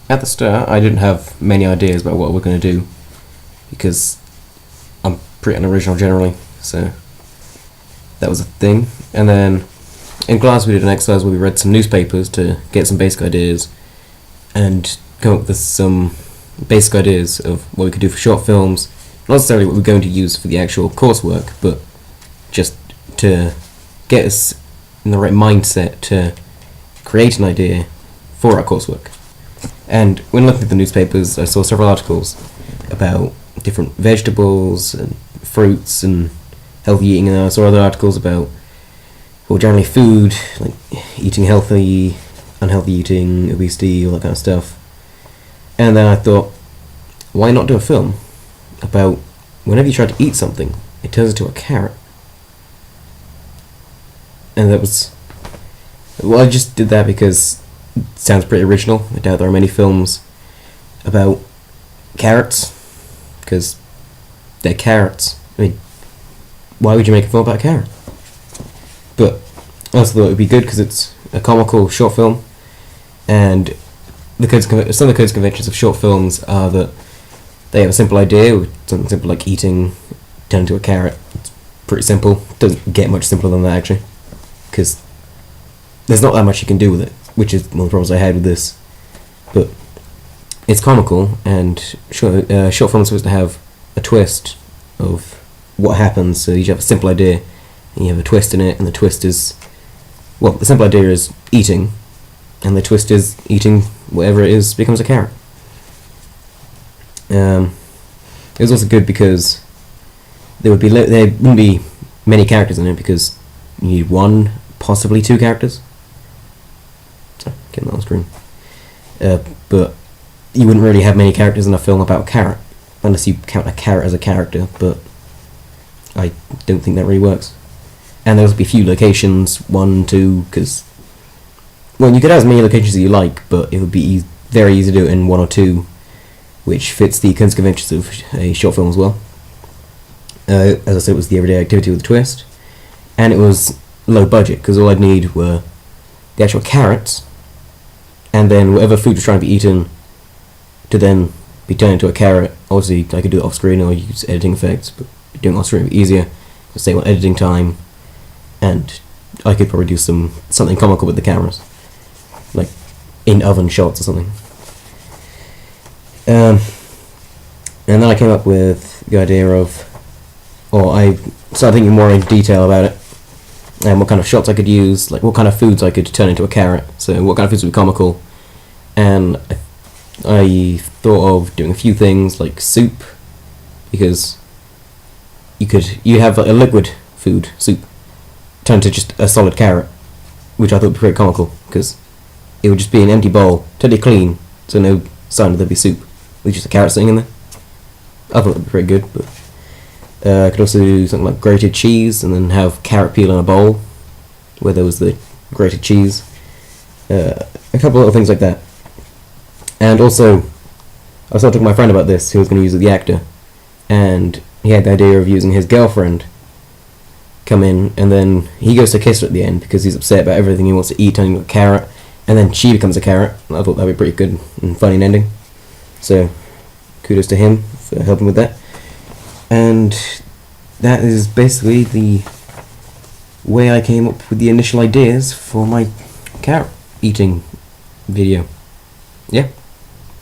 at the start, I didn't have many ideas about what we're going to do, because I'm pretty unoriginal generally, so that was a thing. And then in class we did an exercise where we read some newspapers to get some basic ideas and come up with some basic ideas of what we could do for short films, not necessarily what we're going to use for the actual coursework, but just to get us in the right mindset to create an idea for our coursework. And when looking at the newspapers, I saw several articles about different vegetables and fruits and healthy eating, and I saw other articles about, well, generally food, like eating healthy, unhealthy eating, obesity, all that kind of stuff. And then I thought, why not do a film about whenever you try to eat something, it turns into a carrot? And that was... well, I just did that because it sounds pretty original. I doubt there are many films about carrots, because they're carrots. I mean, why would you make a film about a carrot? But I also thought it would be good because it's a comical short film, and some of the codes conventions of short films are that they have a simple idea, with something simple like eating turned into a carrot. It's pretty simple. Doesn't get much simpler than that, actually, because there's not that much you can do with it, which is one of the problems I had with this. But it's comical, and short films are supposed to have a twist of what happens. So you have a simple idea, and you have a twist in it, and the twist is, well, the simple idea is eating, and the twist is eating whatever it is becomes a carrot. It was also good because there wouldn't be many characters in it, because you need one, possibly two characters. Sorry, getting that on screen. But you wouldn't really have many characters in a film about a carrot, unless you count a carrot as a character, but I don't think that really works. And there'll be few locations, 1, 2, because, well, you could have as many locations as you like, but it would be very easy to do it in 1 or 2, which fits the conventions of a short film as well. As I said, it was the everyday activity with a twist, and it was low budget, because all I'd need were the actual carrots, and then whatever food was trying to be eaten to then be turned into a carrot. Obviously, I could do it off screen or use editing effects, but doing it off screen would be easier. Save on editing time, and I could probably do something comical with the cameras, like in oven shots or something. And then I came up with the idea of, or I started thinking more in detail about it, and what kind of shots I could use, like what kind of foods I could turn into a carrot, so what kind of foods would be comical. And I thought of doing a few things like soup, because you have a liquid food, soup, turn into just a solid carrot, which I thought would be pretty comical, because it would just be an empty bowl, totally clean, so no sign that there'd be soup, with just a carrot sitting in there. I thought that would be pretty good. But I could also do something like grated cheese, and then have carrot peel in a bowl, where there was the grated cheese. A couple of little things like that. And also, I was talking to my friend about this, who was going to use the actor, and he had the idea of using his girlfriend come in, and then he goes to kiss her at the end because he's upset about everything he wants to eat, turning into a carrot, and then she becomes a carrot. I thought that would be pretty good and funny an ending. So, kudos to him for helping with that. And that is basically the way I came up with the initial ideas for my carrot eating video. Yeah.